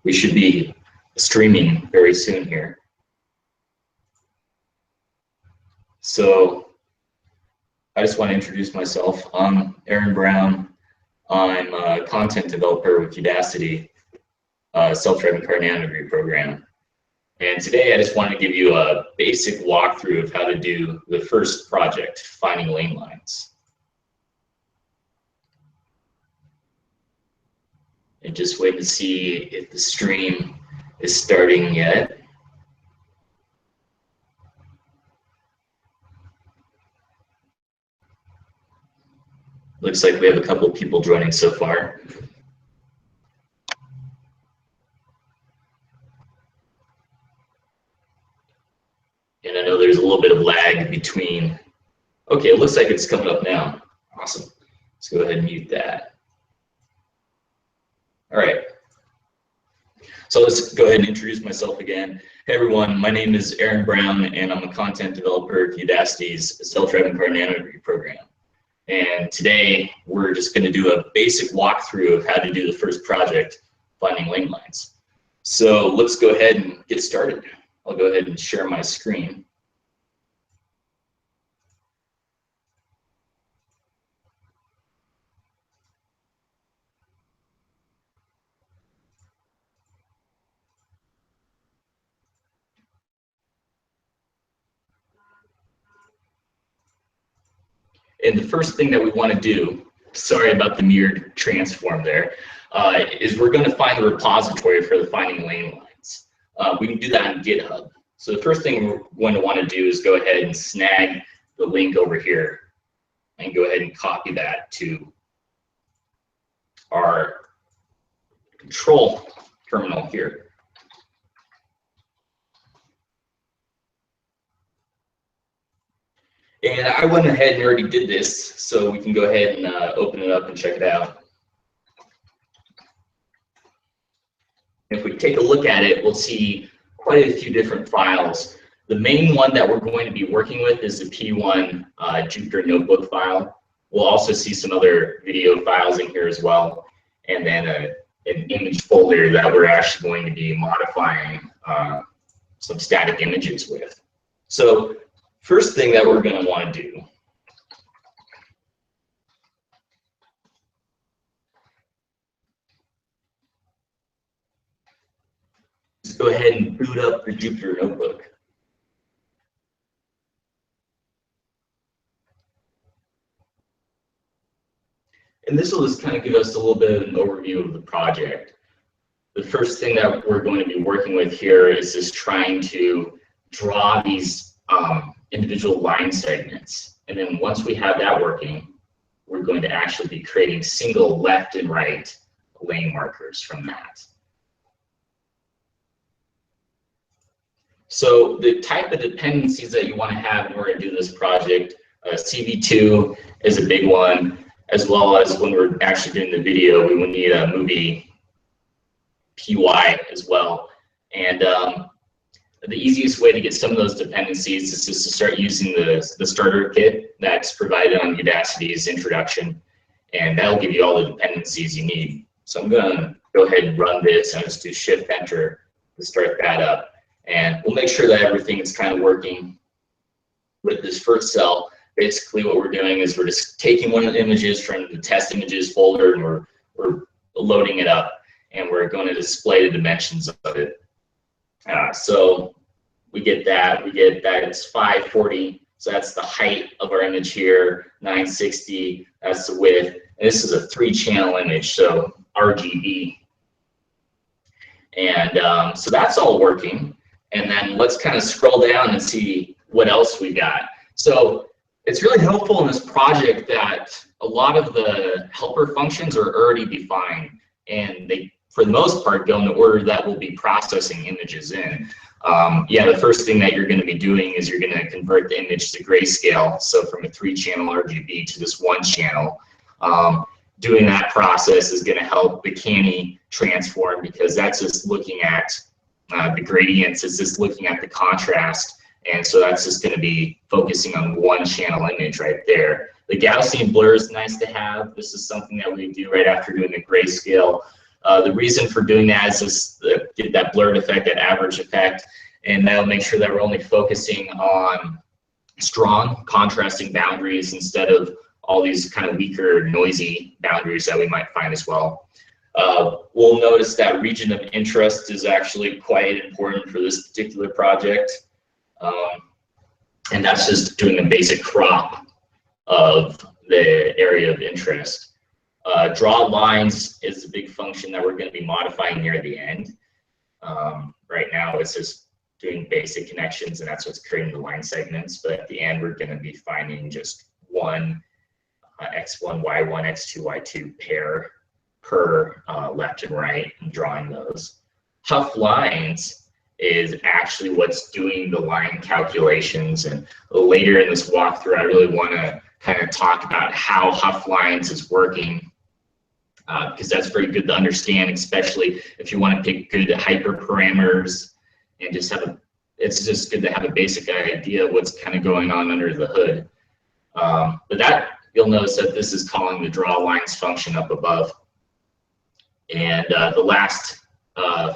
we should be streaming very soon here. So I just want to introduce myself. I'm Aaron Brown. I'm a content developer with Udacity Self-Driving Car Nanodegree program. And today I just want to give you a basic walkthrough of how to do the first project, finding lane lines. And just wait to see if the stream is starting yet. Looks like we have a couple of people joining so far. And I know there's a little bit of lag between. Okay, it looks like it's coming up now. Awesome. Let's go ahead and mute that. All right. So let's go ahead and introduce myself again. Hey everyone, my name is Aaron Brown, and I'm a content developer at Udacity's Self-Driving Car Nanodegree program. And today we're just going to do a basic walkthrough of how to do the first project, finding lane lines. So let's go ahead and get started. I'll go ahead and share my screen. And the first thing that we want to do, sorry about the mirrored transform there, is we're going to find the repository for the finding lane lines. We can do that on GitHub. So the first thing we're going to want to do is go ahead and snag the link over here and go ahead and copy that to our control terminal here. And I went ahead and already did this, so we can go ahead and open it up and check it out. If we take a look at it, we'll see quite a few different files. The main one that we're going to be working with is the P1 Jupyter Notebook file. We'll also see some other video files in here as well, and then an image folder that we're actually going to be modifying some static images with. So first thing that we're going to want to do is go ahead and boot up the Jupyter Notebook. And this will just kind of give us a little bit of an overview of the project. The first thing that we're going to be working with here is just trying to draw these individual line segments. And then once we have that working, we're going to actually be creating single left and right lane markers from that. So the type of dependencies that you want to have in order to do this project, CV2 is a big one, as well as when we're actually doing the video, we will need a movie PY as well. And the easiest way to get some of those dependencies is just to start using the starter kit that's provided on Udacity's introduction, and that'll give you all the dependencies you need. So I'm going to go ahead and run this and just do Shift-Enter to start that up. And we'll make sure that everything is kind of working with this first cell. Basically what we're doing is we're just taking one of the images from the test images folder, and we're loading it up, and we're going to display the dimensions of it. So we get that it's 540, so that's the height of our image here, 960, that's the width, and this is a 3-channel image, so RGB. And so that's all working. And then let's kind of scroll down and see what else we got. So it's really helpful in this project that a lot of the helper functions are already defined, and they, for the most part, go in the order that we'll be processing images in. Yeah, the first thing that you're going to be doing is you're going to convert the image to grayscale, so from a 3-channel RGB to this 1-channel. Doing that process is going to help the canny transform, because that's just looking at the gradients, it's just looking at the contrast, and so that's just going to be focusing on 1-channel image right there. The Gaussian blur is nice to have. This is something that we do right after doing the grayscale. The reason for doing that is just get that blurred effect, that average effect, and that'll make sure that we're only focusing on strong contrasting boundaries instead of all these kind of weaker, noisy boundaries that we might find as well. We'll notice that region of interest is actually quite important for this particular project. And that's just doing a basic crop of the area of interest. Draw lines is a big function that we're going to be modifying near the end. Right now it's just doing basic connections, and that's what's creating the line segments. But at the end, we're going to be finding just one x1, y1, x2, y2 pair per left and right, and drawing those. Huff lines is actually what's doing the line calculations, and later in this walkthrough I really want to kind of talk about how Huff lines is working, because that's very good to understand, especially if you want to pick good hyperparameters and just have it's just good to have a basic idea of what's kind of going on under the hood. But that, you'll notice that this is calling the draw lines function up above. And the last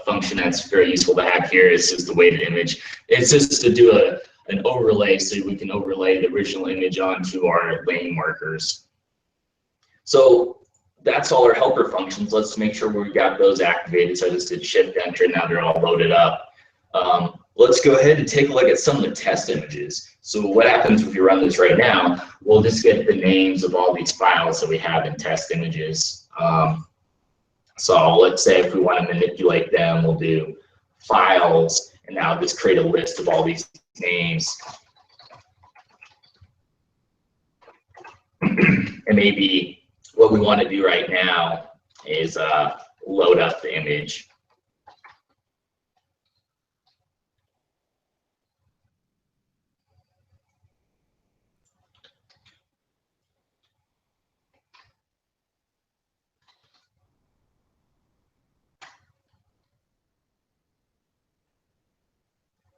function that's very useful to have here is just the weighted image. It's just to do an overlay, so we can overlay the original image onto our lane markers. So that's all our helper functions. Let's make sure we've got those activated. So I just did Shift Enter, now they're all loaded up. Let's go ahead and take a look at some of the test images. So what happens if you run this right now? We'll just get the names of all these files that we have in test images. So let's say if we want to manipulate them, we'll do files, and now just create a list of all these names. And maybe what we want to do right now is load up the image.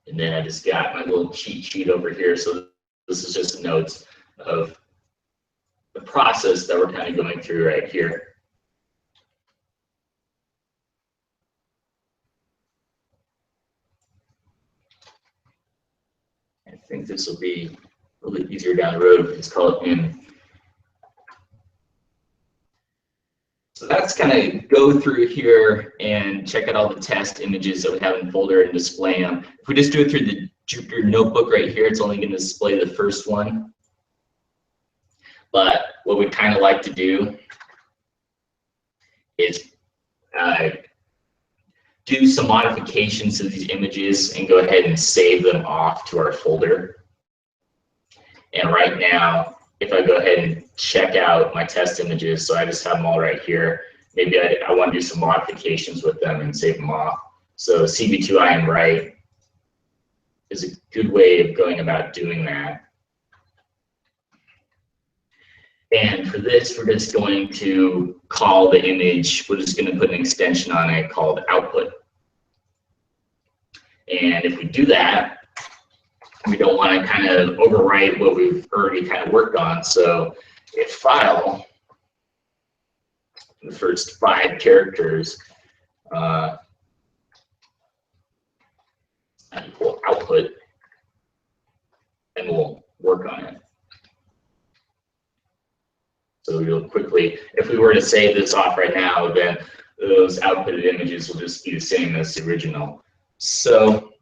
And then I just got my little cheat sheet over here. So this is just notes of the process that we're kind of going through right here. I think this will be a little bit easier down the road. Let's call it in. So that's kind of go through here and check out all the test images that we have in the folder and display them. If we just do it through the Jupyter notebook right here, it's only going to display the first one. But what we kind of like to do is do some modifications to these images and go ahead and save them off to our folder. And right now, if I go ahead and check out my test images, so I just have them all right here, maybe I want to do some modifications with them and save them off. So CV2 I am right is a good way of going about doing that. And for this, we're just going to call the image, we're just going to put an extension on it called output. And if we do that, we don't want to kind of overwrite what we've already kind of worked on. So if file, the first 5 characters, equal output, and we'll work on it. So real quickly, if we were to save this off right now, then those outputted images will just be the same as the original. So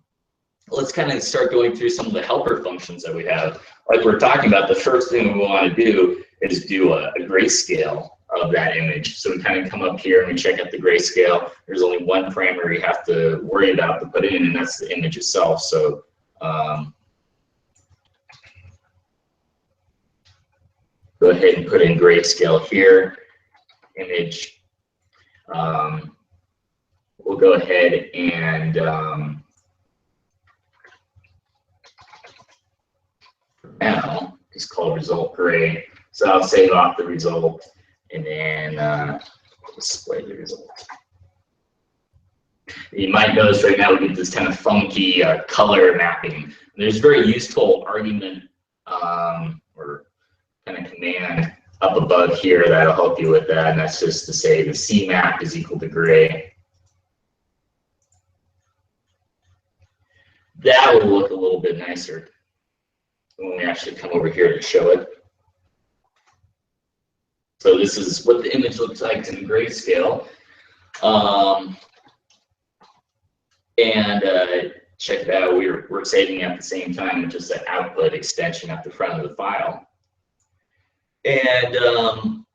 let's kind of start going through some of the helper functions that we have. Like we're talking about, the first thing we want to do is do a grayscale of that image. So we kind of come up here and we check out the grayscale. There's only one parameter you have to worry about to put in, and that's the image itself. So go ahead and put in grayscale here, image. We'll go ahead and now just call result gray. So I'll save off the result and then display the result. You might notice right now we get this kind of funky color mapping. There's very useful argument or kind of command up above here that'll help you with that, and that's just to say the C map is equal to gray. that will look a little bit nicer when we actually come over here to show it. So this is what the image looks like in grayscale. Check it out, we're saving at the same time with just that output extension at the front of the file. And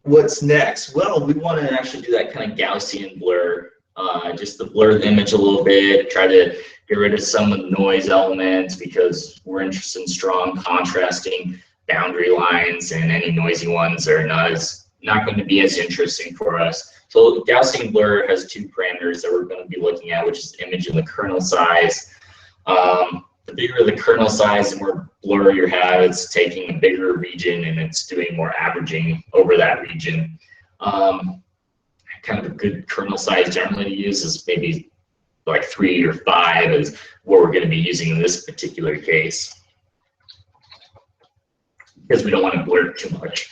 what's next? Well, we want to actually do that kind of Gaussian blur, just to blur the image a little bit, try to get rid of some of the noise elements because we're interested in strong contrasting boundary lines, and any noisy ones are not going to be as interesting for us. So Gaussian blur has two parameters that we're going to be looking at, which is image and the kernel size. The bigger the kernel size, the more blur you have. It's taking a bigger region and it's doing more averaging over that region. Kind of a good kernel size generally to use is maybe like 3 or 5 is what we're going to be using in this particular case, because we don't want to blur it too much.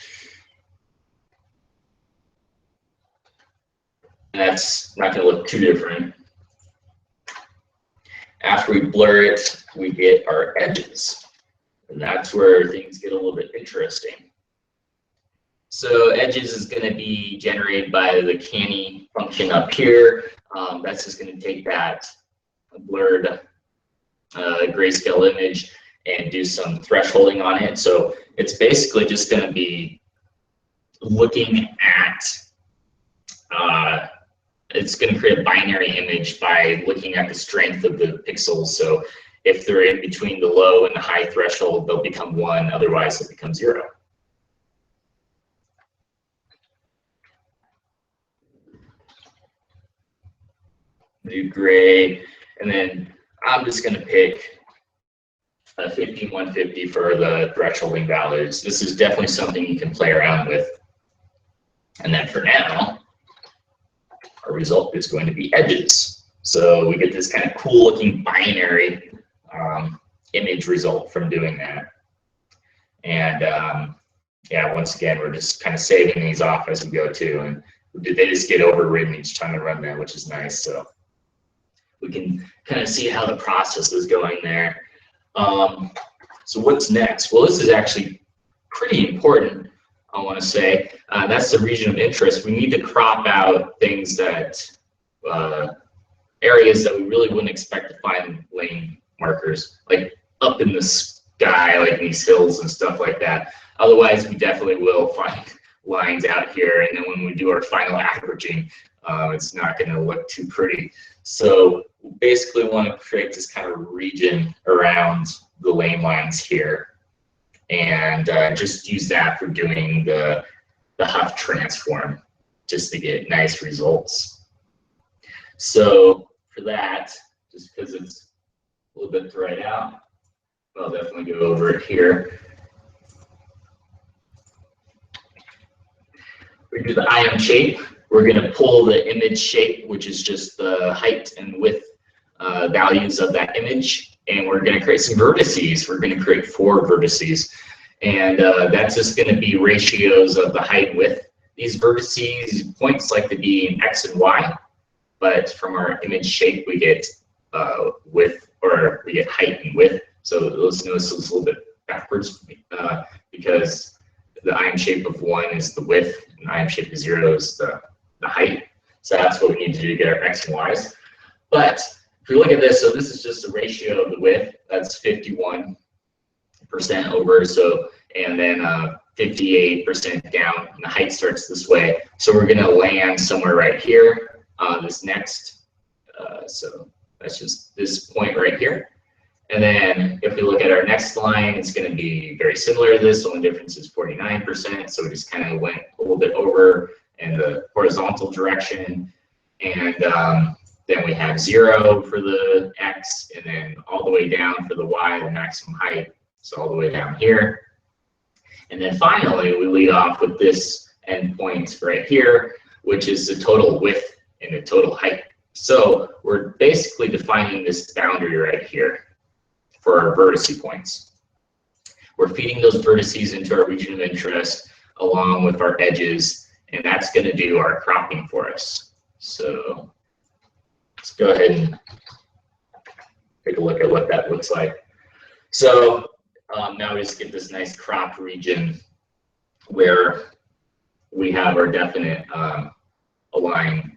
And that's not going to look too different. After we blur it, we get our edges. And that's where things get a little bit interesting. So edges is going to be generated by the canny function up here. That's just going to take that blurred grayscale image and do some thresholding on it. So it's basically just going to be looking at it's going to create a binary image by looking at the strength of the pixels. So if they're in between the low and the high threshold, they'll become 1, otherwise they'll become 0. Do gray, and then I'm just going to pick a 5150 for the thresholding values. This is definitely something you can play around with. And then for now, our result is going to be edges. So we get this kind of cool looking binary image result from doing that. And yeah, once again, we're just kind of saving these off as we go too. And they just get overridden each time I run them, which is nice. So we can kind of see how the process is going there. So what's next? Well, this is actually pretty important, I want to say. That's the region of interest. We need to crop out things that, areas that we really wouldn't expect to find lane markers, like up in the sky, like these hills and stuff like that. Otherwise, we definitely will find lines out here, and then when we do our final averaging, it's not going to look too pretty. So we basically want to create this kind of region around the lane lines here, and just use that for doing the Huff transform, just to get nice results. So for that, just because it's a little bit dried out, I'll definitely go over it here. We do the IM shape. We're going to pull the image shape, which is just the height and width values of that image, and we're going to create some vertices. We're going to create 4 vertices, and that's just going to be ratios of the height and width. These vertices, points like to be in X and Y, but from our image shape we get width, or we get height and width. So let's notice it's a little bit backwards because the IM shape of 1 is the width, and the IM shape of 0 is the height. So that's what we need to do to get our X and Y's. But if we look at this, so this is just a ratio of the width. That's 51% over, so, and then 58% down, and the height starts this way. So we're going to land somewhere right here, this next. So that's just this point right here. And then if we look at our next line, it's going to be very similar to this. The only difference is 49%. So we just kind of went a little bit over in the horizontal direction. And then we have 0 for the X, and then all the way down for the Y, the maximum height. So all the way down here. And then finally, we lead off with this endpoint right here, which is the total width and the total height. So we're basically defining this boundary right here for our vertice points. We're feeding those vertices into our region of interest along with our edges, and that's going to do our cropping for us. So let's go ahead and take a look at what that looks like. So now we just get this nice cropped region where we have our definite align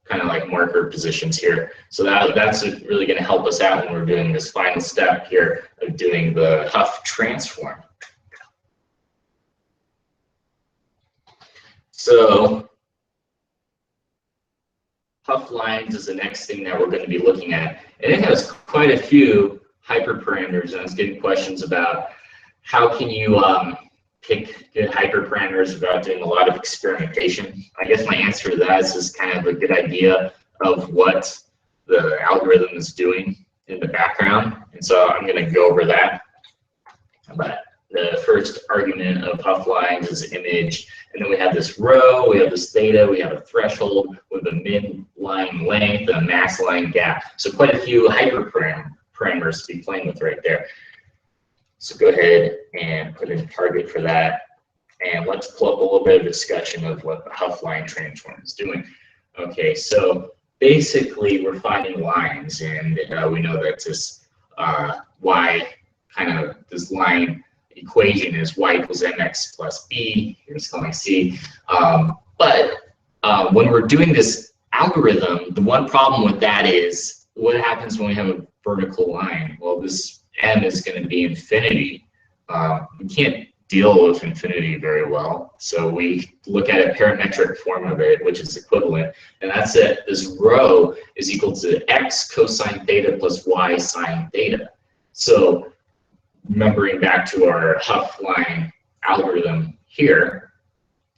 kind of like marker positions here. So that's really going to help us out when we're doing this final step here of doing the Huff transform. So Huff lines is the next thing that we're going to be looking at. And it has quite a few hyperparameters, and I was getting questions about how can you pick good hyperparameters without doing a lot of experimentation. I guess my answer to that is just kind of a good idea of what the algorithm is doing in the background. And so I'm going to go over that. But the first argument of Huff lines is image, and then we have this row, we have this theta, we have a threshold with a mid-line length and a max line gap. So quite a few hyperparameters to be playing with right there. So go ahead and put in a target for that. And let's pull up a little bit of discussion of what the Huff line transform is doing. Okay, so basically we're finding lines, and we know that this this line equation is y equals mx plus b. Here's calling c. But when we're doing this algorithm, the one problem with that is what happens when we have a vertical line? Well, this m is going to be infinity. We can't deal with infinity very well, so we look at a parametric form of it, which is equivalent, and that's it. This rho is equal to x cosine theta plus y sine theta. So remembering back to our Huff line algorithm here,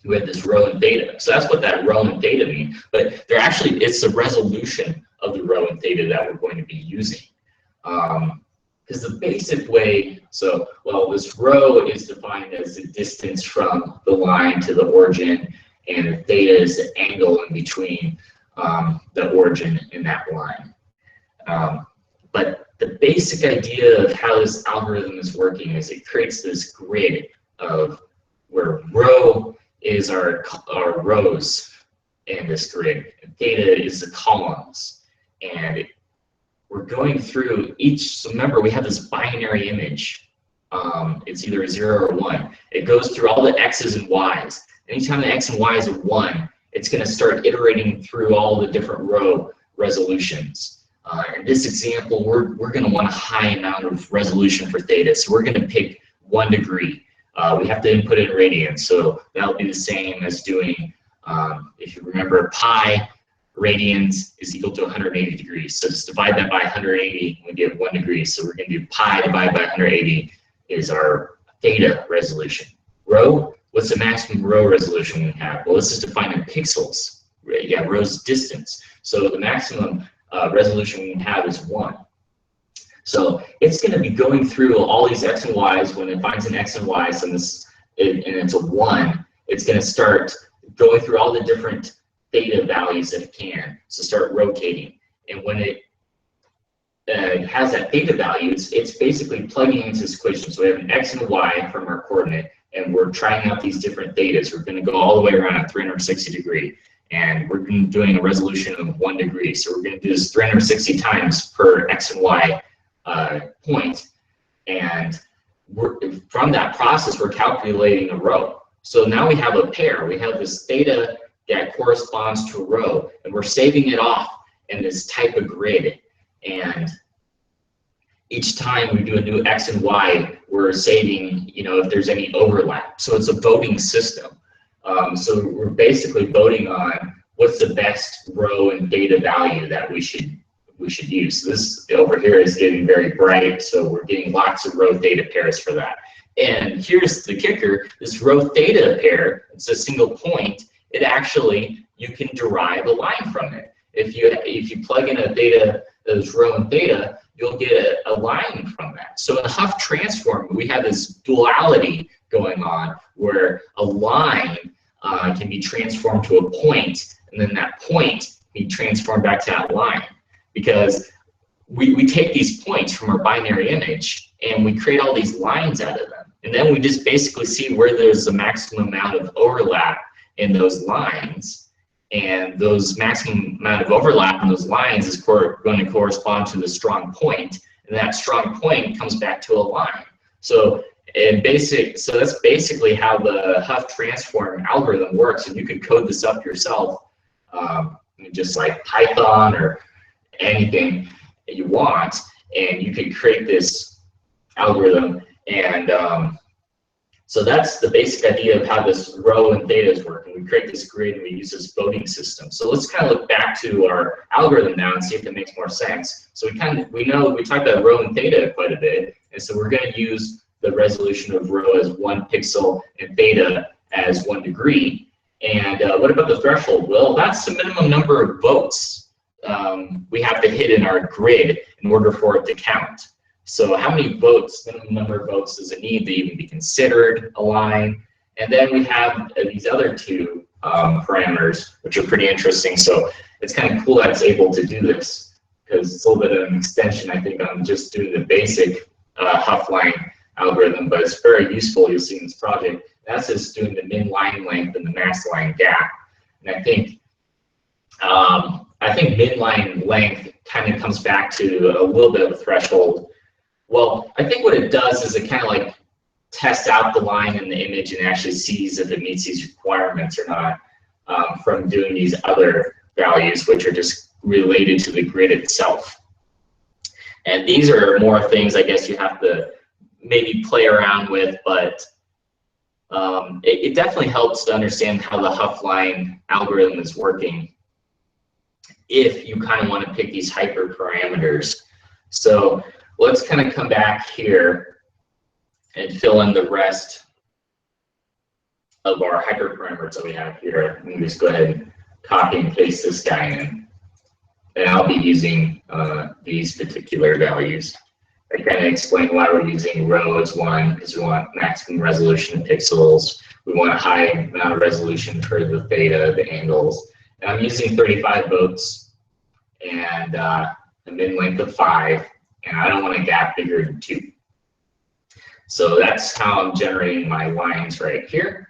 we had this rho and theta. So that's what that rho and theta mean. But they're actually, it's the resolution of the rho and theta that we're going to be using. Because the basic way, so, well, this rho is defined as the distance from the line to the origin, and the theta is the angle in between the origin and that line. But the basic idea of how this algorithm is working is it creates this grid of where rho is our rows in this grid, and theta is the columns. And we're going through each, so remember we have this binary image. It's either a 0 or 1. It goes through all the x's and y's. Anytime the x and y is a 1, it's going to start iterating through all the different row resolutions. In this example, we're going to want a high amount of resolution for theta, so we're going to pick 1 degree. We have to input it in radians, so that'll be the same as doing, if you remember, pi radians is equal to 180 degrees. So just divide that by 180, we get 1 degree. So we're going to do pi divided by 180 is our theta resolution. Rho, what's the maximum row resolution we have? Well, this is defined in pixels. Yeah, row's distance. So the maximum resolution we have is 1. So it's going to be going through all these x and y's. When it finds an x and y, so and it's a 1, it's going to start going through all the different theta values that it can, so start rotating. And when it has that theta value, it's basically plugging into this equation. So we have an x and a y from our coordinate, and we're trying out these different thetas. We're going to go all the way around at 360 degree, and we're doing a resolution of 1 degree. So we're going to do this 360 times per x and y point, and from that process, we're calculating a row. So now we have a pair. We have this theta that corresponds to a row, and we're saving it off in this type of grid. And each time we do a new x and y, we're saving, if there's any overlap. So it's a voting system. So we're basically voting on what's the best row and theta value that we should use. So this over here is getting very bright, so we're getting lots of row theta pairs for that. And here's the kicker: this row theta pair, it's a single point. It actually, you can derive a line from it. If you plug in a theta, those rho and theta, you'll get a line from that. So in the Huff transform, we have this duality going on where a line can be transformed to a point, and then that point be transformed back to that line. Because we take these points from our binary image and we create all these lines out of them. And then we just basically see where there's the maximum amount of overlap in those lines, and those maximum amount of overlap in those lines is going to correspond to the strong point, and that strong point comes back to a line. So that's basically how the Huff transform algorithm works, and you could code this up yourself, just like Python or anything that you want, and you could create this algorithm. And so that's the basic idea of how this rho and thetas work. And we create this grid and we use this voting system. So let's kind of look back to our algorithm now and see if it makes more sense. So we talked about rho and theta quite a bit, and so we're going to use the resolution of rho as 1 pixel and theta as 1 degree. And what about the threshold? Well, that's the minimum number of votes we have to hit in our grid in order for it to count. So how many votes, minimum number of votes does it need to even be considered a line? And then we have these other two parameters, which are pretty interesting. So it's kind of cool that it's able to do this, because it's a little bit of an extension, I think, on just doing the basic Huff line algorithm, but it's very useful, you'll see in this project. That's just doing the min line length and the max line gap. And I think min line length kind of comes back to a little bit of a threshold. Well, I think what it does is it kind of like tests out the line in the image and actually sees if it meets these requirements or not, from doing these other values, which are just related to the grid itself. And these are more things I guess you have to maybe play around with, but it definitely helps to understand how the Huff line algorithm is working if you kind of want to pick these hyperparameters. So let's kind of come back here and fill in the rest of our hyperparameters that we have here. Let me just go ahead and copy and paste this guy in. And I'll be using these particular values. I kind of explain why we're using rho as 1, because we want maximum resolution in pixels. We want a high amount of resolution for the theta, the angles. And I'm using 35 votes and a min length of 5, and I don't want a gap bigger than 2. So that's how I'm generating my lines right here.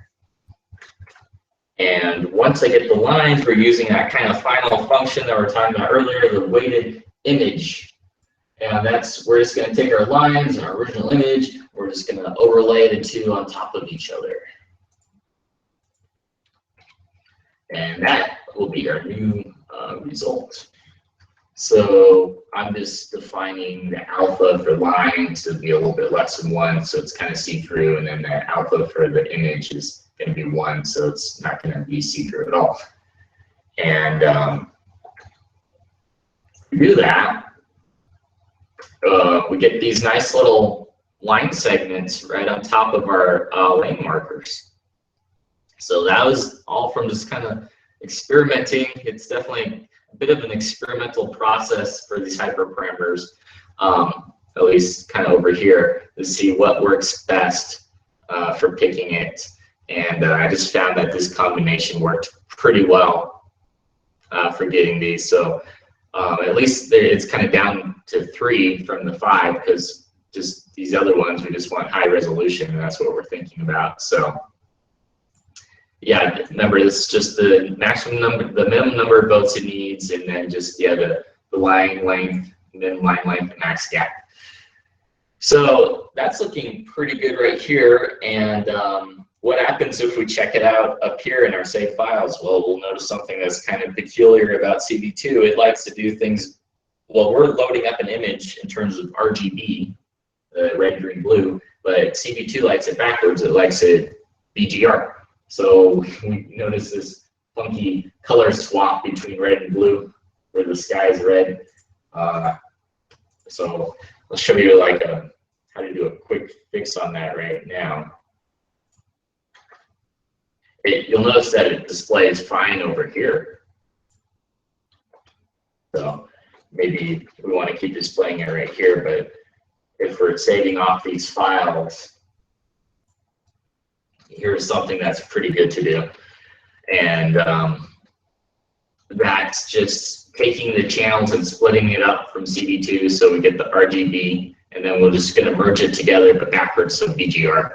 And once I get the lines, we're using that kind of final function that we were talking about earlier, the weighted image. And we're just going to take our lines and our original image, we're just going to overlay the two on top of each other. And that will be our new result. So I'm just defining the alpha for line to be a little bit less than 1, so it's kind of see-through, and then the alpha for the image is going to be 1, so it's not going to be see-through at all. And we do that. We get these nice little line segments right on top of our lane markers. So that was all from just kind of experimenting. It's definitely a bit of an experimental process for these hyperparameters, at least kind of over here, to see what works best for picking it. And I just found that this combination worked pretty well for getting these. So at least it's kind of down to 3 from the 5, because just these other ones, we just want high resolution, and that's what we're thinking about. So yeah, remember, it's just the maximum number, the minimum number of votes it needs, and then just, yeah, the line length, min line length, max gap. So that's looking pretty good right here. And what happens if we check it out up here in our saved files? Well, we'll notice something that's kind of peculiar about CV2. It likes to do things, well, we're loading up an image in terms of RGB, red, green, blue, but CV2 likes it backwards. It likes it BGR. So we notice this funky color swap between red and blue, where the sky is red. So I'll show you like how to do a quick fix on that right now. You'll notice that it displays fine over here. So maybe we want to keep displaying it right here, but if we're saving off these files, here's something that's pretty good to do. And that's just taking the channels and splitting it up from CV2, so we get the RGB, and then we're just going to merge it together but backwards, so BGR.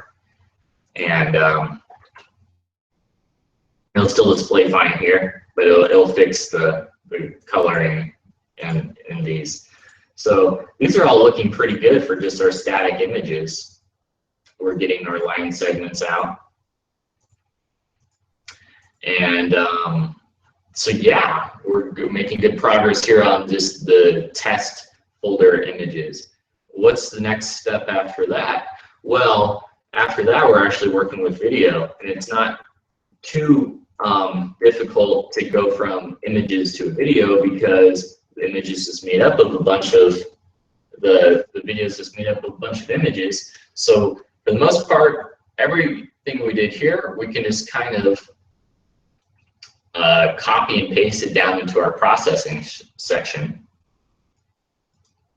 And it'll still display fine here, but it'll fix the coloring in these. So these are all looking pretty good for just our static images. We're getting our line segments out. And so yeah, we're making good progress here on just the test folder images. What's the next step after that? Well, after that, we're actually working with video, and it's not too difficult to go from images to a video, because the image is just made up of a bunch of the video is just made up of a bunch of images. So for the most part, everything we did here, we can just kind of copy and paste it down into our processing section.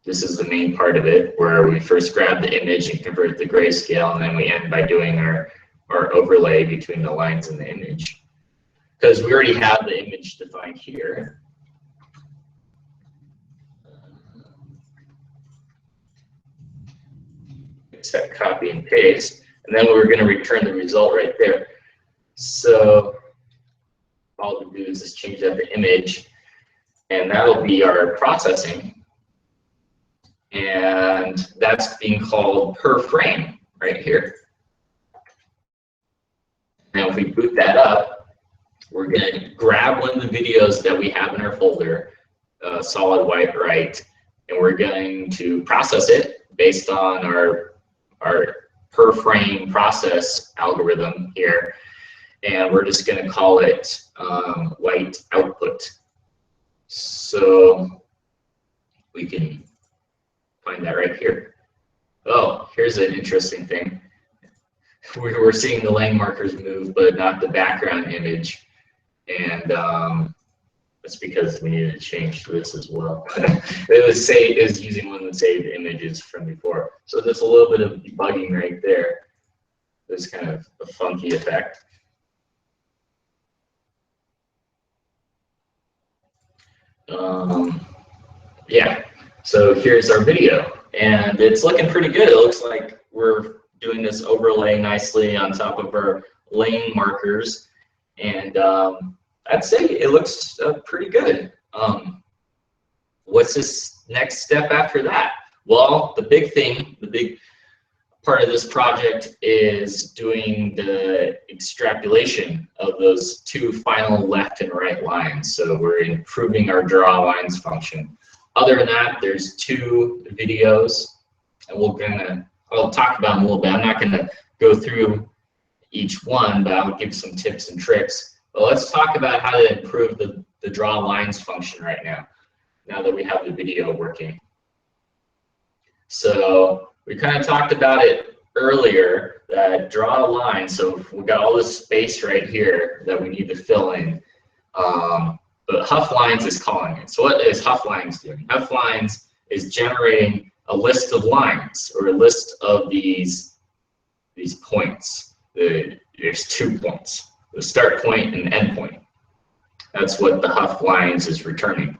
This is the main part of it, where we first grab the image and convert the grayscale, and then we end by doing our overlay between the lines and the image. Because we already have the image defined here. Except copy and paste, and then we're going to return the result right there. So all we do is just change out the image, and that'll be our processing. And that's being called per frame right here. Now if we boot that up, we're going to grab one of the videos that we have in our folder, solid white right, and we're going to process it based on our per frame process algorithm here. And we're just going to call it white output. So we can find that right here. Oh, here's an interesting thing. We're seeing the line markers move, but not the background image. And that's because we needed to change this as well. It was using one of the saved images from before. So there's a little bit of debugging right there. There's kind of a funky effect. Yeah, so here's our video, and it's looking pretty good. It looks like we're doing this overlay nicely on top of our lane markers, and I'd say it looks pretty good. What's this next step after that? Well, the big part of this project is doing the extrapolation of those two final left and right lines. So we're improving our draw lines function. Other than that, there's two videos, and I'll talk about them a little bit. I'm not gonna go through each one, but I'll give some tips and tricks. But let's talk about how to improve the draw lines function right now that we have the video working. So we kind of talked about it earlier, that draw a line. So we got all this space right here that we need to fill in. But Hufflines is calling it. So what is Hufflines doing? Hufflines is generating a list of lines, or a list of these points. There's 2 points, the start point and the end point. That's what the Hufflines is returning.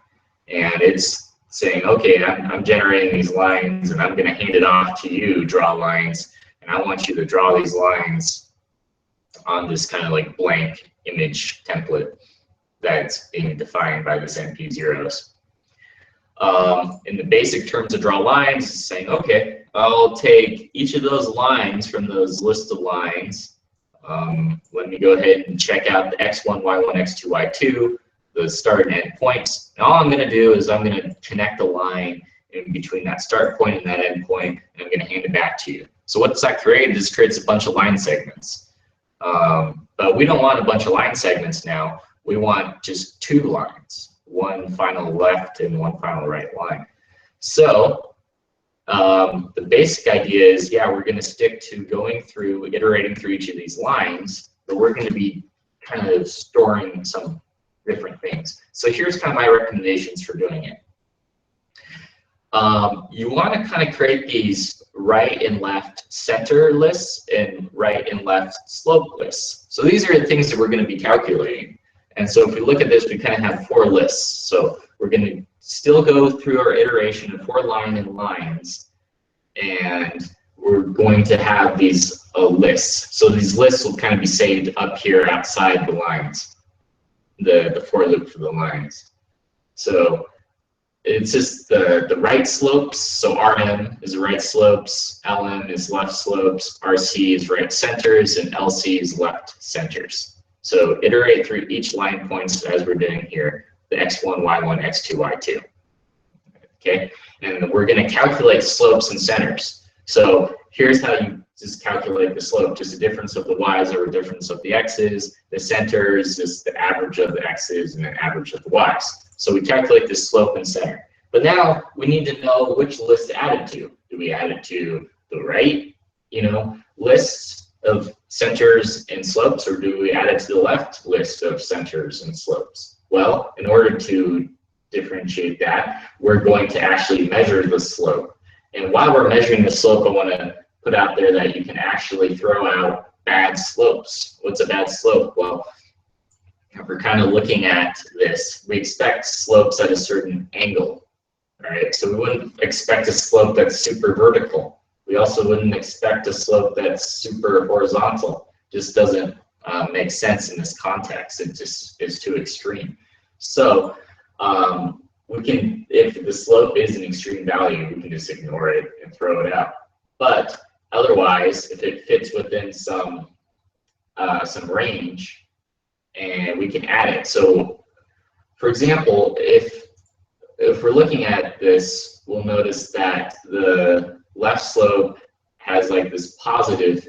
And it's saying, okay, I'm generating these lines, and I'm going to hand it off to you, draw lines, and I want you to draw these lines on this kind of like blank image template that's being defined by this NP0s. In the basic terms of draw lines, it's saying, okay, I'll take each of those lines from those list of lines. Let me go ahead and check out the x1, y1, x2, y2, the start and end points. And all I'm going to do is I'm going to connect a line in between that start point and that end point, and I'm going to hand it back to you. So what does that create? It just creates a bunch of line segments. But we don't want a bunch of line segments now. We want just 2 lines, one final left and one final right line. So the basic idea is, yeah, we're going to stick to going through, iterating through each of these lines, but we're going to be kind of storing some different things. So here's kind of my recommendations for doing it. You want to kind of create these right and left center lists and right and left slope lists. So these are the things that we're going to be calculating. And so if we look at this, we kind of have 4 lists. So we're going to still go through our iteration of 4 line and lines, and we're going to have these lists. So these lists will kind of be saved up here outside the lines. the for loop for the lines. So it's just the right slopes. So RM is right slopes, LM is left slopes, RC is right centers, and LC is left centers. So iterate through each line points as we're doing here, the X1, Y1, X2, Y2. Okay, and we're going to calculate slopes and centers. So here's how you just calculate the slope, just the difference of the y's over difference of the x's. The center is just the average of the x's and the average of the y's. So we calculate the slope and center. But now we need to know which list to add it to. Do we add it to the right, list of centers and slopes, or do we add it to the left list of centers and slopes? Well, in order to differentiate that, we're going to actually measure the slope. And while we're measuring the slope, I want to put out there that you can actually throw out bad slopes. What's a bad slope? Well, if we're kind of looking at this, we expect slopes at a certain angle, right? So we wouldn't expect a slope that's super vertical. We also wouldn't expect a slope that's super horizontal. Just doesn't make sense in this context. It just is too extreme. So we can, if the slope is an extreme value, we can just ignore it and throw it out. But otherwise, if it fits within some range, and we can add it. So, for example, if we're looking at this, we'll notice that the left slope has like this positive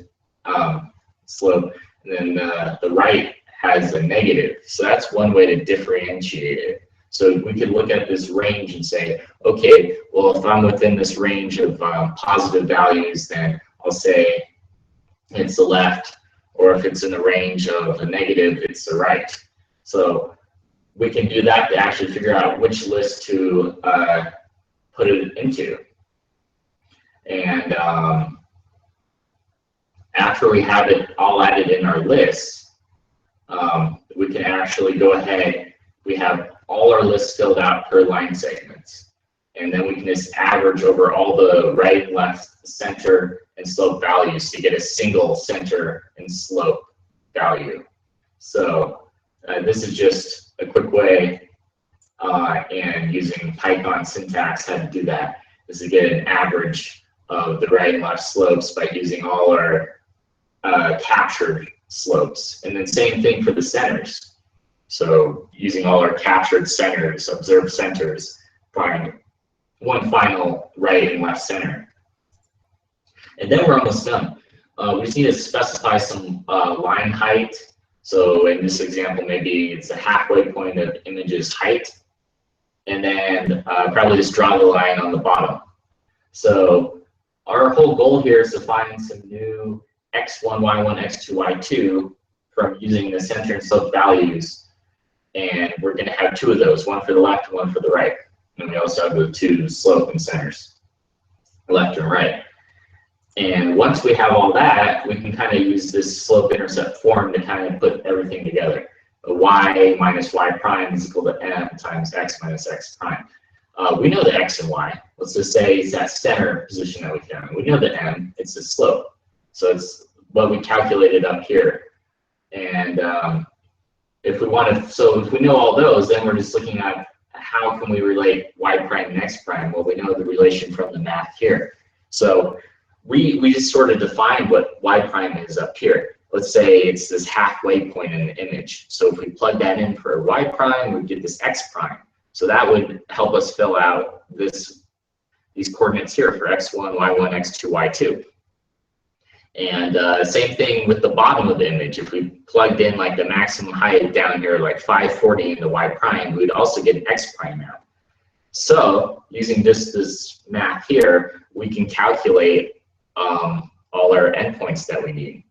slope, and then the right has a negative. So that's one way to differentiate it. So we could look at this range and say, okay, well, if I'm within this range of positive values, then I'll say it's the left, or if it's in the range of a negative, it's the right. So we can do that to actually figure out which list to put it into. And after we have it all added in our list, we can actually go ahead, we have all our lists filled out per line segments. And then we can just average over all the right, left, center, and slope values to get a single center and slope value. So this is just a quick way, and using Python syntax, how to do that is to get an average of the right and left slopes by using all our captured slopes. And then same thing for the centers. So using all our captured centers, observed centers, find one final right and left center. And then we're almost done. We just need to specify some line height. So in this example, maybe it's a halfway point of image's height. And then probably just draw the line on the bottom. So our whole goal here is to find some new x1, y1, x2, y2 from using the center and slope values. And we're going to have two of those, one for the left, one for the right. And we also have the two slope and centers, left and right. And once we have all that, we can kind of use this slope intercept form to kind of put everything together. Y minus y prime is equal to m times x minus x prime. We know the x and y. Let's just say it's that center position that we found. We know the m, it's the slope. So it's what we calculated up here. And if we want to, so if we know all those, then we're just looking at how can we relate y prime and x prime? Well, we know the relation from the math here. So we just sort of define what y prime is up here. Let's say it's this halfway point in the image. So if we plug that in for y prime, we get this x prime. So that would help us fill out these coordinates here for x1, y1, x2, y2. And same thing with the bottom of the image. If we plugged in like the maximum height down here, like 540 into y prime, we'd also get x prime out. So using just this math here, we can calculate all our endpoints that we need.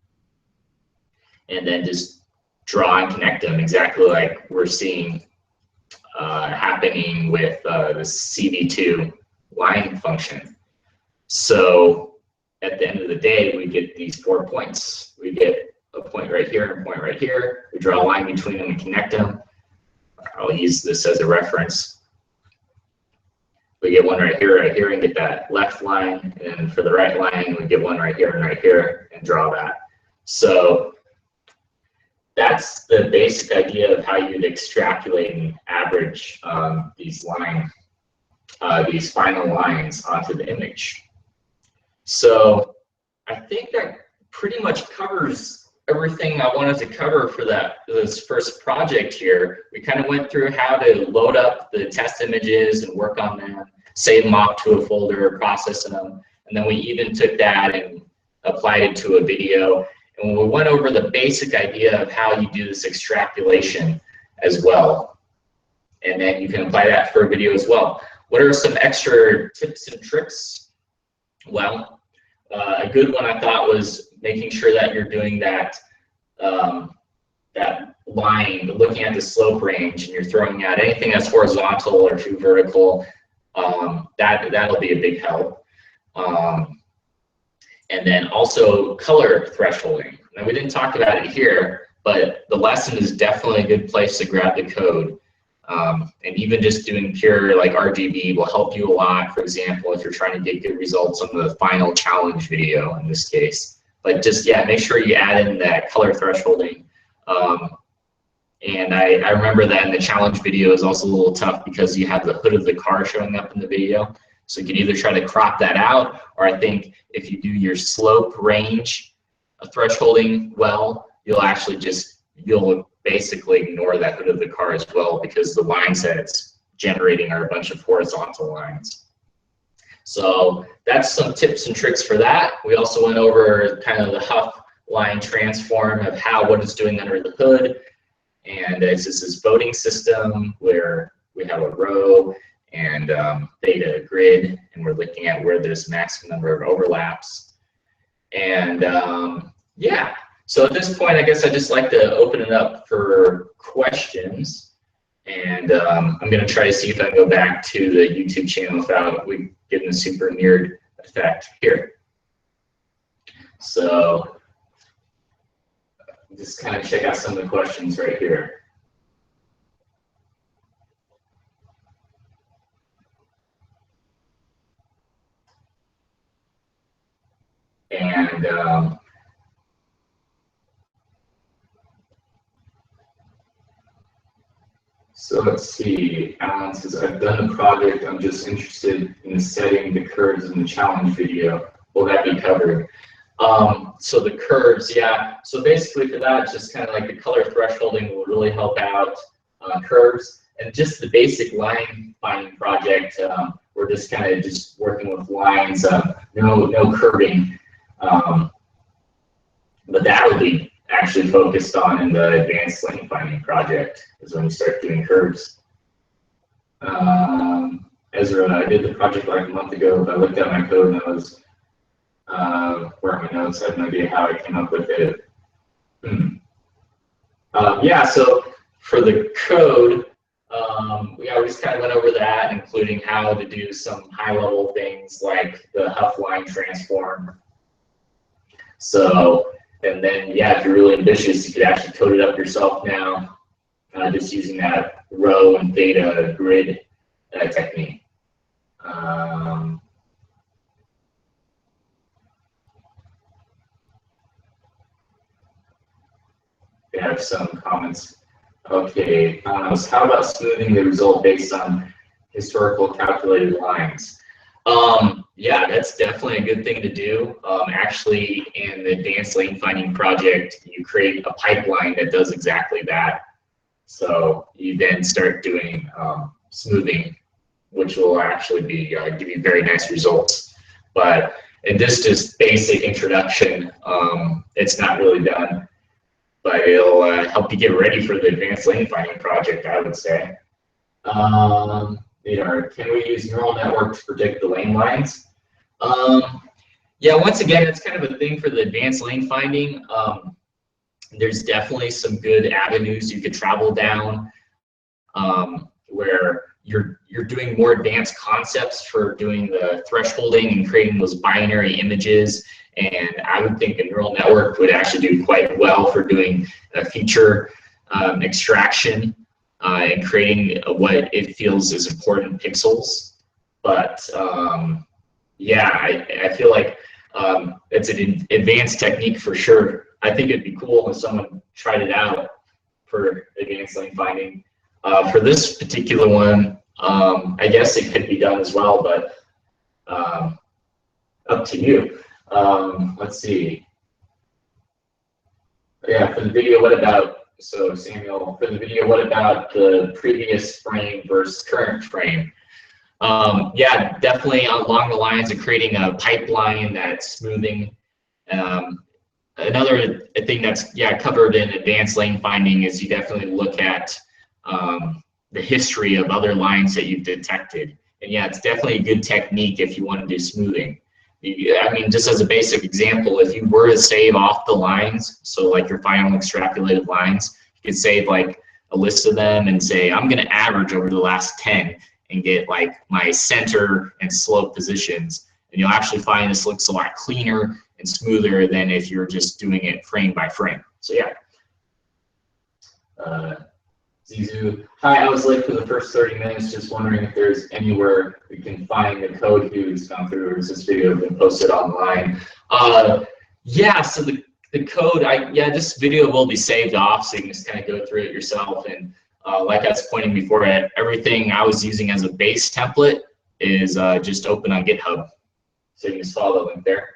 And then just draw and connect them exactly like we're seeing happening with the CV2 line function. So at the end of the day, we get these 4 points. We get a point right here and a point right here. We draw a line between them and connect them. I'll use this as a reference. We get one right here, and get that left line. And for the right line, we get one right here and here and draw that. So that's the basic idea of how you'd extrapolate and average these final lines onto the image. So I think that pretty much covers everything I wanted to cover for this first project here. We kind of went through how to load up the test images and work on them, save them off to a folder, process them, and then we even took that and applied it to a video. And we went over the basic idea of how you do this extrapolation as well. And then you can apply that for a video as well. What are some extra tips and tricks? Well, a good one I thought was making sure that you're doing that that line, looking at the slope range, and you're throwing out anything that's horizontal or too vertical. That'll be a big help. And then also color thresholding. Now we didn't talk about it here, but the lesson is definitely a good place to grab the code. And even just doing pure like RGB will help you a lot. For example, if you're trying to get good results on the final challenge video in this case. But just, yeah, make sure you add in that color thresholding. And I remember that in the challenge video is also a little tough because you have the hood of the car showing up in the video. So you can either try to crop that out, or I think if you do your slope range thresholding well, you'll basically ignore that hood of the car as well, because the lines that it's generating are a bunch of horizontal lines. So that's some tips and tricks for that. We also went over kind of the Huff line transform of what it's doing under the hood. And it's just this voting system where we have a row and theta grid, and we're looking at where there's maximum number of overlaps. And yeah, so at this point, I guess I'd just like to open it up for questions. And I'm going to try to see if I can go back to the YouTube channel without getting the super mirrored effect here. So just kind of check out some of the questions right here. And so let's see. Alan says, I've done the project. I'm just interested in setting the curves in the challenge video. Will that be covered? So the curves, yeah. So basically for that, it's just kind of like the color thresholding will really help out curves. And just the basic line finding project, we're just kind of just working with lines, no curving. But that would be actually focused on in the advanced lane finding project, is when you start doing curves. Ezra, I did the project like a month ago, but I looked at my code and I was where are my notes? I have no idea how I came up with it. Yeah, so for the code, we always kind of went over that, including how to do some high-level things like the Huff line transform. So, and then, yeah, if you're really ambitious, you could actually code it up yourself now, just using that row and theta grid technique. We have some comments. Okay, how about smoothing the result based on historical calculated lines? Yeah, that's definitely a good thing to do. Actually, in the advanced lane finding project, you create a pipeline that does exactly that. So you then start doing smoothing, which will actually be give you very nice results. But in this just basic introduction, it's not really done. But it'll help you get ready for the advanced lane finding project, I would say. Can we use neural network to predict the lane lines? Yeah, once again, it's kind of a thing for the advanced lane finding. There's definitely some good avenues you could travel down where you're doing more advanced concepts for doing the thresholding and creating those binary images. And I would think a neural network would actually do quite well for doing a feature extraction and creating what it feels is important pixels. But yeah, I feel like it's an advanced technique for sure. I think it'd be cool if someone tried it out for advanced lane finding. For this particular one, I guess it could be done as well, but up to you. Let's see. Yeah, for the video, what about, so Samuel, for the video, what about the previous frame versus current frame? Yeah, definitely along the lines of creating a pipeline that's smoothing. Another thing that's covered in advanced lane finding is you definitely look at the history of other lines that you've detected. And yeah, it's definitely a good technique if you want to do smoothing. I mean, just as a basic example, if you were to save off the lines, so like your final extrapolated lines, you could save like a list of them and say, I'm going to average over the last 10 and get like my center and slope positions. And you'll actually find this looks a lot cleaner and smoother than if you're just doing it frame by frame. So yeah. Zizu, hi, I was late for the first 30 minutes, just wondering if there's anywhere we can find the code who's gone through, or is this video been posted online? Yeah, so the code, this video will be saved off, so you can just kind of go through it yourself. And like I was pointing before, everything I was using as a base template is just open on GitHub. So you can just follow the link there.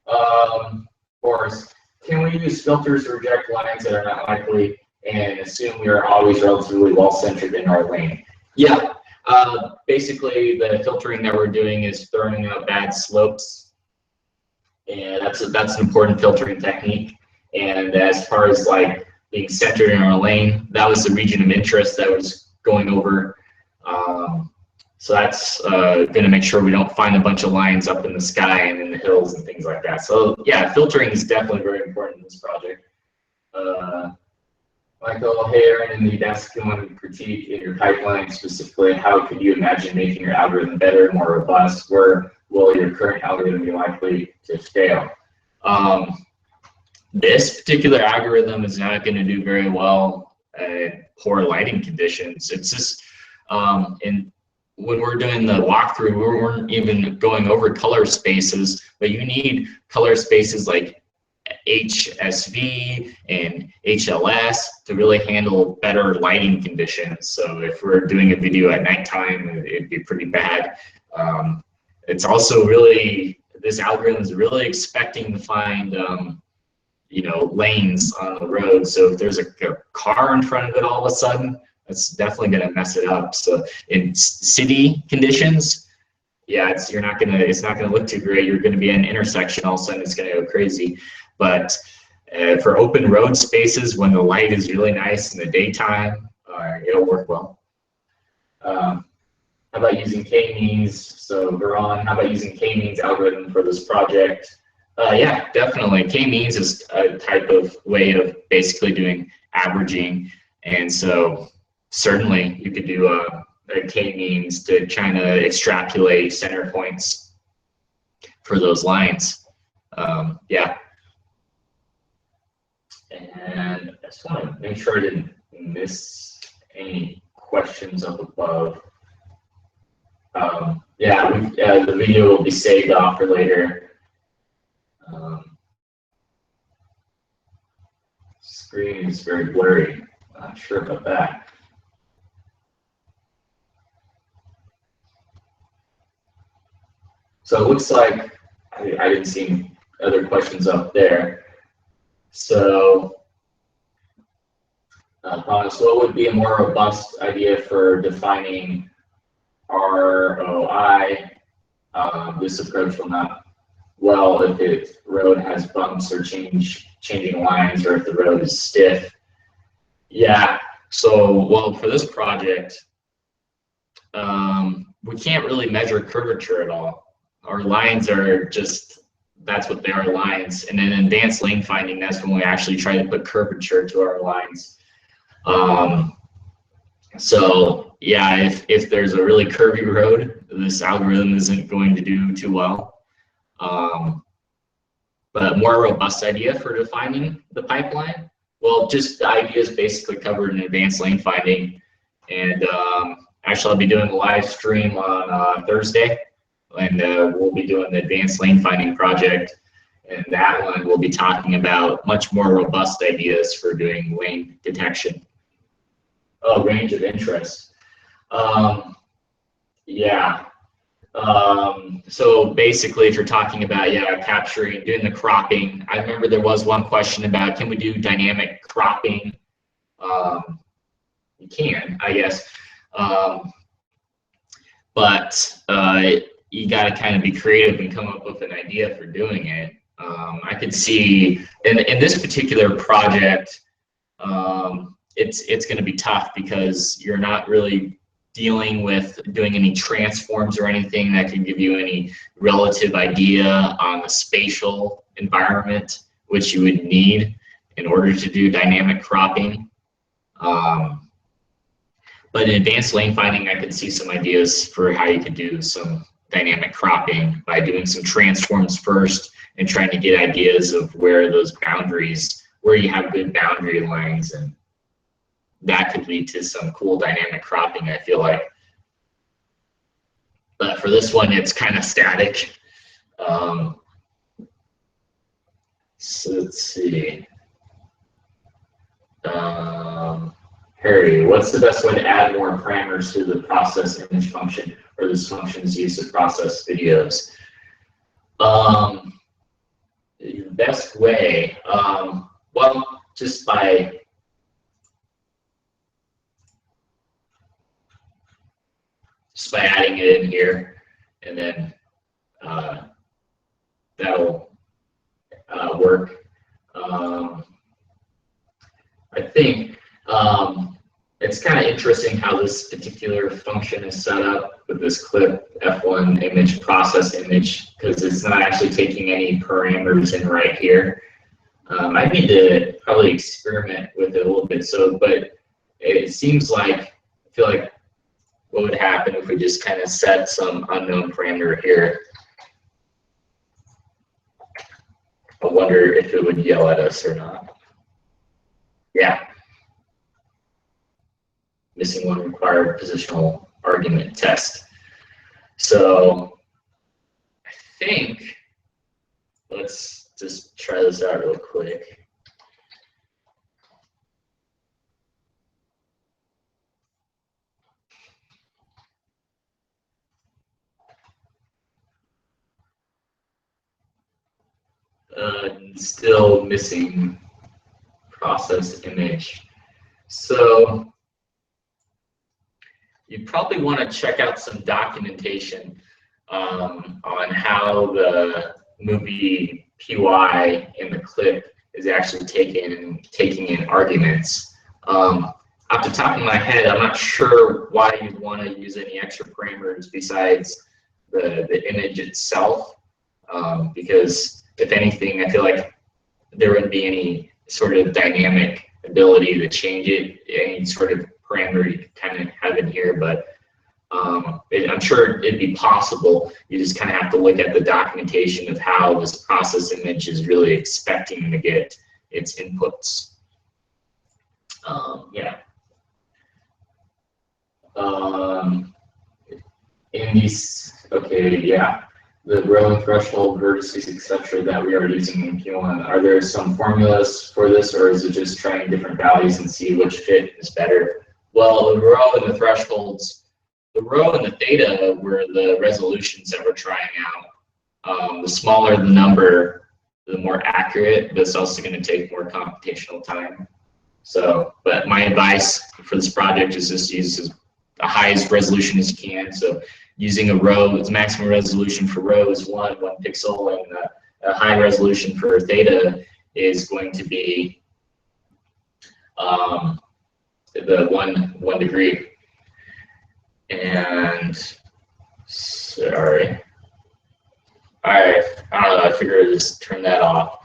Of course, can we use filters to reject lines that are not likely and assume we are always relatively well-centered in our lane? Yeah, basically the filtering that we're doing is throwing out bad slopes, and that's an important filtering technique. And as far as like being centered in our lane, that was the region of interest that was going over. So that's going to make sure we don't find a bunch of lines up in the sky and in the hills and things like that. So yeah, filtering is definitely very important in this project. Michael, hey Aaron, in the Udacity one critique in your pipeline, specifically, how could you imagine making your algorithm better, more robust? Where will your current algorithm be likely to fail? This particular algorithm is not going to do very well in poor lighting conditions. It's just, when we're doing the walkthrough, we weren't even going over color spaces, but you need color spaces like HSV and HLS to really handle better lighting conditions. So if we're doing a video at nighttime, it'd be pretty bad. It's also really, this algorithm is really expecting to find lanes on the road. So if there's a car in front of it all of a sudden, that's definitely going to mess it up. So in city conditions, yeah, it's not going to look too great. You're going to be in an intersection, all of a sudden it's going to go crazy. But for open road spaces, when the light is really nice in the daytime, it'll work well. How about using k-means? So Veron, how about using k-means algorithm for this project? Yeah, definitely. K-means is a type of way of basically doing averaging, and so certainly you could do a k-means to try to extrapolate center points for those lines. Yeah. And I just want to make sure I didn't miss any questions up above. Yeah, the video will be saved off for later. Screen is very blurry. Not sure about that. So it looks like I didn't see any other questions up there. So, Thomas, what would be a more robust idea for defining ROI? This approach will not well if the road has bumps or changing lines, or if the road is stiff. Yeah, so well, for this project, we can't really measure curvature at all. Our lines are just, that's what they are, lines. And in advanced lane finding, that's when we actually try to put curvature to our lines. So yeah, if there's a really curvy road, this algorithm isn't going to do too well. But more robust idea for defining the pipeline, well, just the idea is basically covered in advanced lane finding. And actually, I'll be doing a live stream on Thursday, and we'll be doing the advanced lane finding project. And that one will be talking about much more robust ideas for doing lane detection. Oh, range of interest. Yeah. So basically, if you're talking about, capturing, doing the cropping, I remember there was one question about, can we do dynamic cropping? You can, I guess. But you got to kind of be creative and come up with an idea for doing it. I could see in this particular project, it's going to be tough because you're not really dealing with doing any transforms or anything that can give you any relative idea on the spatial environment, which you would need in order to do dynamic cropping. But in advanced lane finding, I could see some ideas for how you could do some dynamic cropping by doing some transforms first and trying to get ideas of where those boundaries, where you have good boundary lines, and that could lead to some cool dynamic cropping, I feel like. But for this one, it's kind of static. So let's see. Harry, what's the best way to add more parameters to the process image function or this function's use to process videos? The best way, well, just by adding it in here, and then that'll work. I think it's kind of interesting how this particular function is set up with this clip F1 image process image, because it's not actually taking any parameters in right here. I need to probably experiment with it a little bit. But it seems like, I feel like what would happen if we just kind of set some unknown parameter here. I wonder if it would yell at us or not. Yeah. Missing one required positional argument test. So I think, let's just try this out real quick. Still missing process image. So you probably want to check out some documentation on how the movie PY in the clip is actually taking in arguments. Off the top of my head, I'm not sure why you'd want to use any extra parameters besides the image itself, because if anything, I feel like there wouldn't be any sort of dynamic ability to change it, any sort of parameter you could kind of have in here, but I'm sure it'd be possible. You just kind of have to look at the documentation of how this process image is really expecting to get its inputs. Yeah. In these, okay, yeah. The row threshold vertices, etc., that we are using in P1, are there some formulas for this, or is it just trying different values and see which fit is better? Well, the row and the thresholds, the row and the theta were the resolutions that we're trying out. The smaller the number, the more accurate, but it's also going to take more computational time. So, but my advice for this project is just use the highest resolution as you can. So using a row, its maximum resolution for row is one pixel, and a high resolution for theta is going to be the one degree. And sorry. All right, I don't know, I figured I'd just turn that off.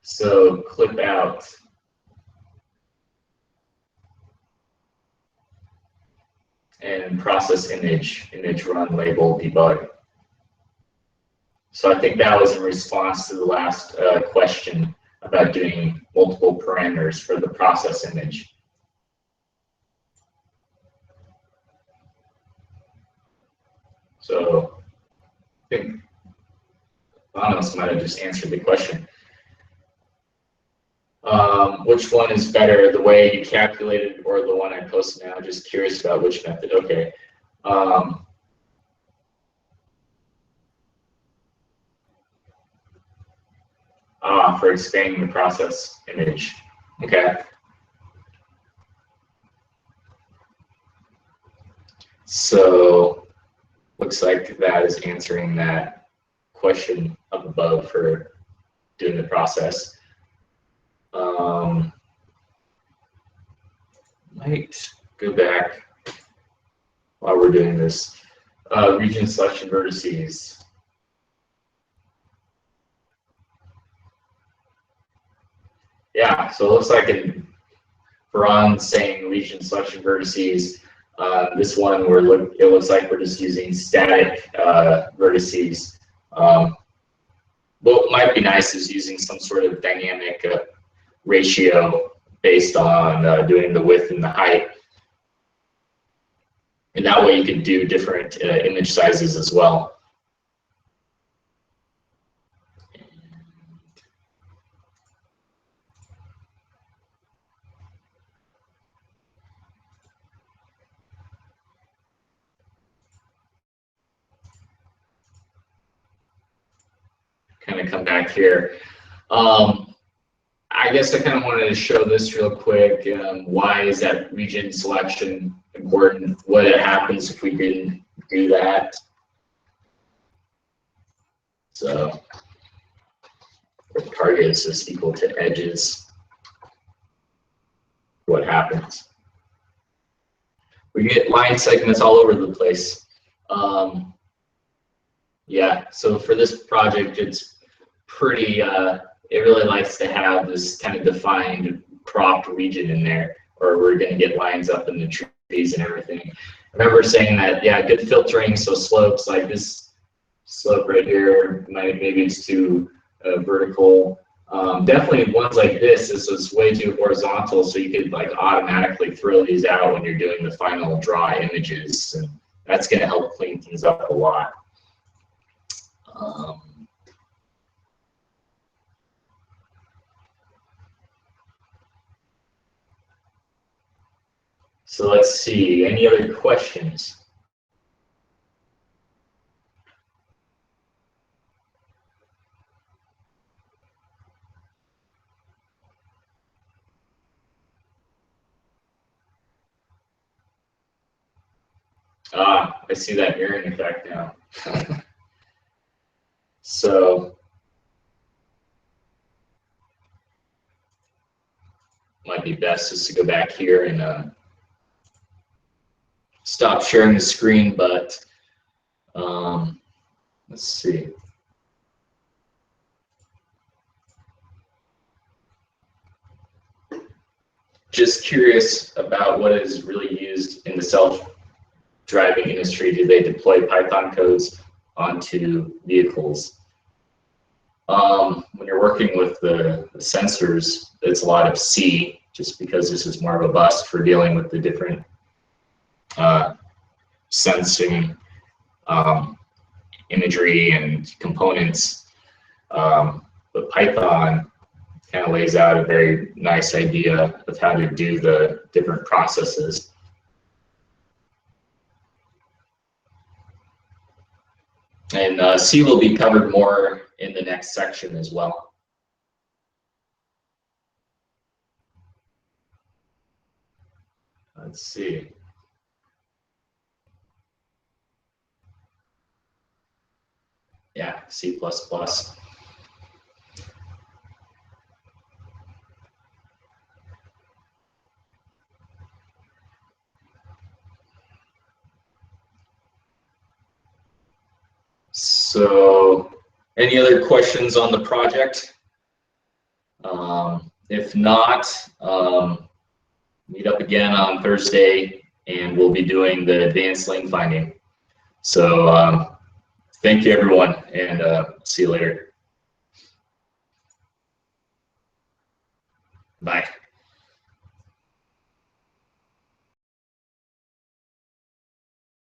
So clip out. And process image run label debug. So I think that was in response to the last question about doing multiple parameters for the process image. So think Thanos might have just answered the question. Which one is better, the way you calculated or the one I posted now? Just curious about which method. Okay. For expanding the process image. Okay. So looks like that is answering that question up above for doing the process. Might go back while we're doing this. Region selection vertices. Yeah, so it looks like Veron's saying region selection vertices. This one it looks like we're just using static vertices. What might be nice is using some sort of dynamic ratio based on doing the width and the height. And that way you can do different image sizes as well. Kind of come back here. I guess I kind of wanted to show this real quick. Why is that region selection important? What happens if we didn't do that? So if targets is equal to edges, what happens? We get line segments all over the place. Yeah, so for this project, it's pretty, it really likes to have this kind of defined cropped region in there, or we're going to get lines up in the trees and everything. I remember saying that, yeah, good filtering, so slopes like this slope right here, maybe it's too vertical. Definitely ones like this is way too horizontal, so you could like automatically throw these out when you're doing the final draw images, and that's going to help clean things up a lot. So let's see, any other questions? I see that mirroring effect now. So might be best just to go back here and stop sharing the screen, but let's see. Just curious about what is really used in the self-driving industry. Do they deploy Python codes onto vehicles? When you're working with the sensors, it's a lot of C, just because this is more of a bus for dealing with the different sensing imagery and components. But Python kind of lays out a very nice idea of how to do the different processes. And C will be covered more in the next section as well. Let's see. Yeah, C++. So, any other questions on the project? If not, meet up again on Thursday, and we'll be doing the advanced lane finding. So, thank you, everyone, and see you later. Bye.